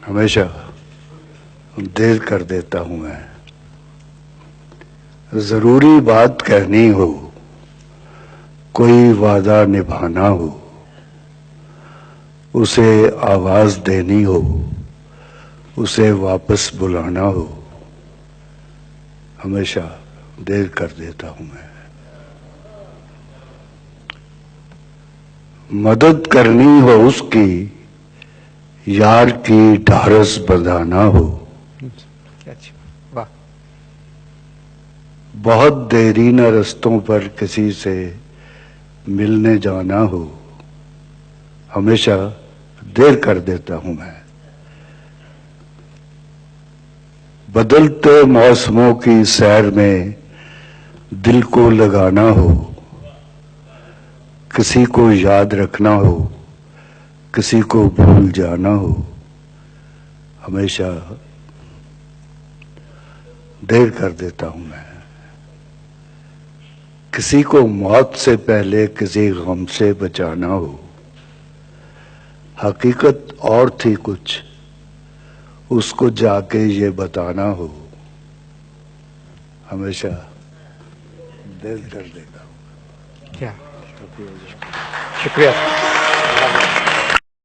हमेशा देर कर देता हूं मैं। जरूरी बात कहनी हो, कोई वादा निभाना हो, उसे आवाज देनी हो, उसे वापस बुलाना हो, हमेशा देर कर देता हूं मैं। मदद करनी हो उसकी, यार की ढारस बंधाना हो, क्या अच्छी वाह। बहुत देरी न रस्तों पर किसी से मिलने जाना हो, हमेशा देर कर देता हूं मैं। बदलते मौसमों की सैर में दिल को लगाना हो, किसी को याद रखना हो, किसी को भूल जाना हो, हमेशा देर कर देता हूं मैं। किसी को मौत से पहले किसी गम से बचाना हो, हकीकत और थी कुछ, उसको जाके ये बताना हो, हमेशा देर कर देता हूं। क्या शुक्रिया।